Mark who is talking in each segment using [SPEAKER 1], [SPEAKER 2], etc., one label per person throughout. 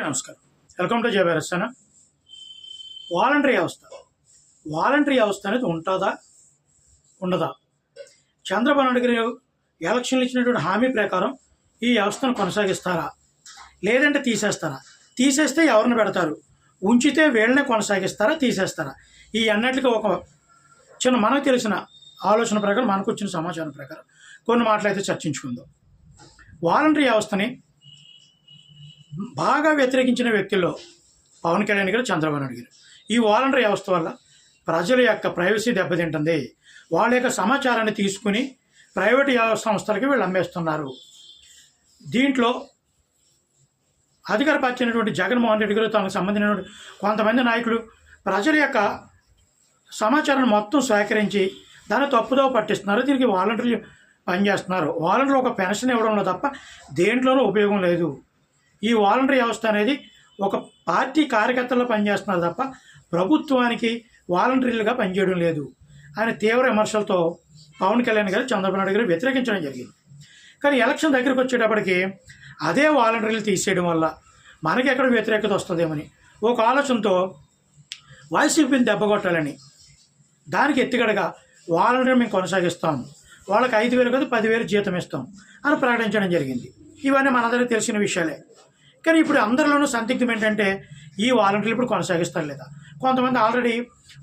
[SPEAKER 1] నమస్కారం. Welcome to జయభరస్తాన. Voluntary వ్యవస్థ వాలంటరీ వ్యవస్థ అనేది ఉంటుందా ఉండదా? చంద్రబాబు నాయుడు గారు ఎలక్షన్లు ఇచ్చినటువంటి హామీ ప్రకారం ఈ వ్యవస్థను కొనసాగిస్తారా లేదంటే తీసేస్తారా? తీసేస్తే ఎవరిని పెడతారు? ఉంచితే వీళ్ళనే కొనసాగిస్తారా తీసేస్తారా? ఈ అన్నిటికీ ఒక చిన్న మనకు తెలిసిన ఆలోచన ప్రకారం మనకు వచ్చిన సమాచారం ప్రకారం కొన్ని మాటలు అయితే చర్చించుకుందాం. వాలంటరీ వ్యవస్థని బాగా వ్యతిరేకించిన వ్యక్తుల్లో పవన్ కళ్యాణ్ గారు, చంద్రబాబు నాయుడు గారు. ఈ వాలంటరీ వ్యవస్థ వల్ల ప్రజల యొక్క ప్రైవసీ దెబ్బతింటుంది. వాళ్ళ యొక్క సమాచారాన్ని తీసుకుని ప్రైవేట్ సంస్థలకి వీళ్ళు అమ్మేస్తున్నారు. దీంట్లో అధికార పార్టీ అయినటువంటి జగన్మోహన్ రెడ్డి గారు, తనకు సంబంధించినటువంటి కొంతమంది నాయకులు ప్రజల యొక్క సమాచారాన్ని మొత్తం సేకరించి దాన్ని తప్పుదోవ పట్టిస్తున్నారు. దీనికి వాలంటీర్లు పనిచేస్తున్నారు. వాలంటీర్లు ఒక పెన్షన్ ఇవ్వడంలో తప్ప దేంట్లోనూ ఉపయోగం లేదు. ఈ వాలంటరీ వ్యవస్థ అనేది ఒక పార్టీ కార్యకర్తల్లో పనిచేస్తున్నారు తప్ప ప్రభుత్వానికి వాలంటీర్లుగా పనిచేయడం లేదు అని తీవ్ర విమర్శలతో పవన్ కళ్యాణ్ గారు, చంద్రబాబు నాయుడు గారు వ్యతిరేకించడం జరిగింది. కానీ ఎలక్షన్ దగ్గరికి వచ్చేటప్పటికి అదే వాలంటీర్లు తీసేయడం వల్ల మనకి ఎక్కడ వ్యతిరేకత వస్తుందేమని ఒక ఆలోచనతో వైసీపీని దెబ్బకొట్టాలని దానికి ఎత్తుగడగా వాలంటీర్ మేము కొనసాగిస్తాం, వాళ్ళకి 5,000 కాదు 10,000 జీతం ఇస్తాం అని ప్రకటించడం జరిగింది. ఇవన్నీ మనందరికీ తెలిసిన విషయాలే. కానీ ఇప్పుడు అందరిలోనూ సందిగ్ధం ఏంటంటే ఈ వాలంటీర్లు ఇప్పుడు కొనసాగిస్తారు లేదా? కొంతమంది ఆల్రెడీ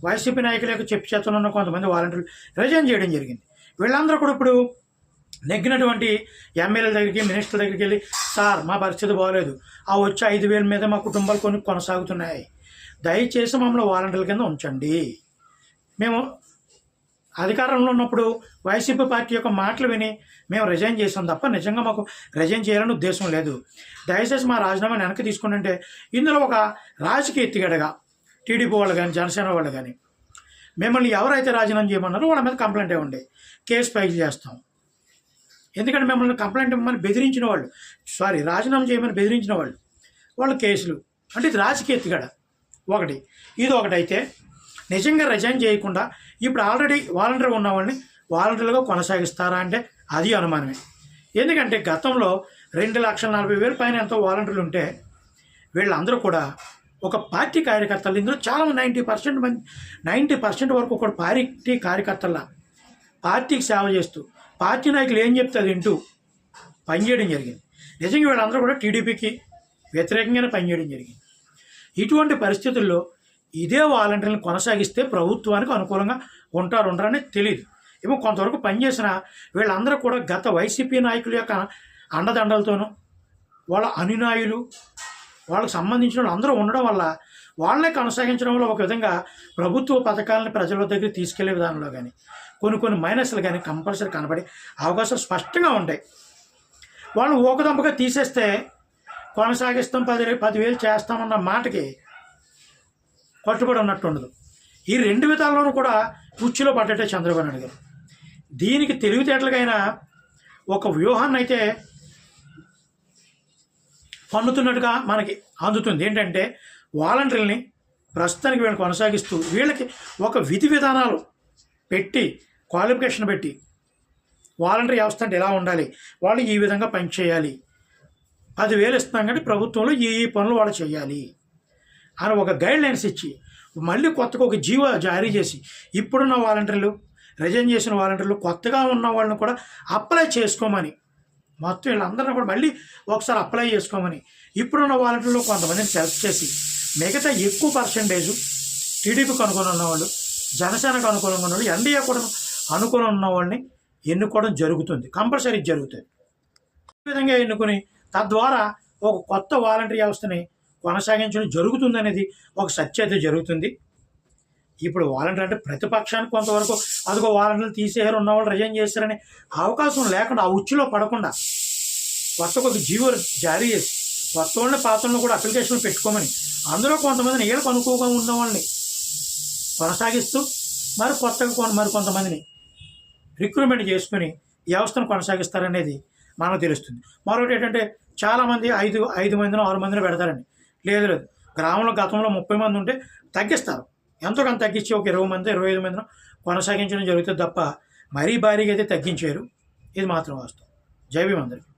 [SPEAKER 1] వైసీపీ నాయకుల యొక్క చెప్పు చేతలో ఉన్న కొంతమంది వాలంటీర్లు రిజైన్ చేయడం జరిగింది. వీళ్ళందరూ కూడా ఇప్పుడు నెగ్గినటువంటి ఎమ్మెల్యేల దగ్గరికి, మినిస్టర్ల దగ్గరికి వెళ్ళి, సార్ మా పరిస్థితి బాగోలేదు, ఆ వచ్చే 5,000 మీద మా కుటుంబాలు కొన్ని కొనసాగుతున్నాయి, దయచేసి మమ్మల్ని వాలంటీర్ల కింద ఉంచండి. మేము అధికారంలో ఉన్నప్పుడు వైసీపీ పార్టీ యొక్క మాటలు విని మేము రిజైన్ చేసాం తప్ప నిజంగా మాకు రిజైన్ చేయాలని ఉద్దేశం లేదు. దయచేసి మా రాజీనామా వెనక్కి తీసుకుంటే ఇందులో ఒక రాజకీయ ఎత్తుగడగా టీడీపీ వాళ్ళు కానీ, జనసేన వాళ్ళు కానీ మిమ్మల్ని ఎవరైతే రాజీనామా చేయమన్నారో వాళ్ళ మీద కంప్లైంట్ ఇవ్వండి, కేసు ఫైల్ చేస్తాం. ఎందుకంటే మిమ్మల్ని కంప్లైంట్ ఇవ్వమని బెదిరించిన వాళ్ళు, రాజీనామా చేయమని బెదిరించిన వాళ్ళు కేసులు అంటే ఇది రాజకీయ ఎత్తుగడ ఒకటి. ఇది ఒకటైతే నిజంగా రిజైన్ చేయకుండా ఇప్పుడు ఆల్రెడీ వాలంటీర్ ఉన్న వాళ్ళని వాలంటీర్లుగా కొనసాగిస్తారా అంటే అది అనుమానమే. ఎందుకంటే గతంలో 2,40,000 పైన ఎంతో వాలంటీర్లు ఉంటే వీళ్ళందరూ కూడా ఒక పార్టీ కార్యకర్తలు. ఇందులో చాలా 90% వరకు ఒక పార్టీ కార్యకర్తల పార్టీకి సేవ చేస్తూ పార్టీ నాయకులు ఏం చెప్తే అది వింటూ పనిచేయడం జరిగింది. నిజంగా వీళ్ళందరూ కూడా టీడీపీకి వ్యతిరేకంగానే పనిచేయడం జరిగింది. ఇటువంటి పరిస్థితుల్లో ఇదే వాలంటీర్లను కొనసాగిస్తే ప్రభుత్వానికి అనుకూలంగా ఉండరని తెలియదు. ఏమో కొంతవరకు పనిచేసిన వీళ్ళందరూ కూడా గత వైసీపీ నాయకుల యొక్క అండదండలతోనూ వాళ్ళ అనునాయులు వాళ్ళకి సంబంధించిన వాళ్ళు అందరూ ఉండడం వల్ల వాళ్ళనే కొనసాగించడం వల్ల ఒక విధంగా ప్రభుత్వ పథకాలను ప్రజల దగ్గరికి తీసుకెళ్లే విధానంలో కానీ కొన్ని మైనస్లు కానీ కంపల్సరీ కనబడే అవకాశాలు స్పష్టంగా ఉంటాయి. వాళ్ళు ఊకదంపగా తీసేస్తే కొనసాగిస్తాం, 10,000 చేస్తామన్న మాటకి కట్టుబడి ఉన్నట్టు ఉండదు. ఈ 2 విధాల్లోనూ కూడా ఉచ్చులో పడ్డట్టే చంద్రబాబు నాయుడు గారు. దీనికి తెలివితేటలుగైనా ఒక వ్యూహాన్ని అయితే పన్నుతున్నట్టుగా మనకి అందుతుంది. ఏంటంటే వాలంటీర్లని ప్రస్తుతానికి వీళ్ళని కొనసాగిస్తూ వీళ్ళకి ఒక విధి విధానాలు పెట్టి, క్వాలిఫికేషన్ పెట్టి, వాలంటీర్ వ్యవస్థ అంటే ఎలా ఉండాలి, వాళ్ళు ఈ విధంగా పనిచేయాలి, 10,000 ఇస్తున్నాం కానీ ప్రభుత్వంలో ఈ పనులు వాళ్ళు చేయాలి అని ఒక గైడ్ లైన్స్ ఇచ్చి మళ్ళీ కొత్తగా ఒక జీవో జారీ చేసి ఇప్పుడున్న వాలంటీర్లు, రిజైన్ చేసిన వాలంటీర్లు, కొత్తగా ఉన్న వాళ్ళని కూడా అప్లై చేసుకోమని, మొత్తం వీళ్ళందరినీ కూడా మళ్ళీ ఒకసారి అప్లై చేసుకోమని ఇప్పుడున్న వాలంటీర్లు కొంతమందిని సెలెక్ట్ చేసి మిగతా ఎక్కువ పర్సెంటేజ్ టీడీపీకి అనుకూలంగా ఉన్నవాళ్ళు, జనసేనకు అనుకూలంగా ఉన్నవాళ్ళు, ఎన్డీఏ కూడా అనుకూలంగా ఉన్న వాళ్ళని ఎన్నుకోవడం జరుగుతుంది. కంపల్సరీ జరుగుతుంది. ఈ విధంగా ఎన్నుకొని తద్వారా ఒక కొత్త వాలంటీర్ వ్యవస్థని కొనసాగించడం జరుగుతుంది అనేది ఒక సత్యత జరుగుతుంది. ఇప్పుడు వాలంటీర్ అంటే ప్రతిపక్షానికి కొంతవరకు అదిగో వాలంటీర్లు తీసేయారు, ఉన్నవాళ్ళు రిజైన్ చేశారనే అవకాశం లేకుండా, ఆ ఉచ్చులో పడకుండా కొత్తగా ఒక జీవో జారీ చేసి కొత్త వాళ్ళని పాత వాళ్ళని కూడా అప్లికేషన్లు పెట్టుకోమని అందులో కొంతమందిని ఏళ్ళకు అనుకోగా ఉన్న వాళ్ళని కొనసాగిస్తూ మరి కొంతమందిని రిక్రూట్మెంట్ చేసుకుని వ్యవస్థను కొనసాగిస్తారనేది మనకు తెలుస్తుంది. మరొకటి ఏంటంటే చాలామంది 5 మందినో 6 మందినో పెడతారండి. లేదు గ్రామంలో గతంలో 30 మంది ఉంటే తగ్గిస్తారు, ఎంతో కొంత తగ్గించి ఒక 20 మంది 25 మందినో కొనసాగించడం జరుగుతుంది తప్ప మరీ భారీగా అయితే తగ్గించారు. ఇది మాత్రం వాస్తవం. జై భీమ్ అందరికీ.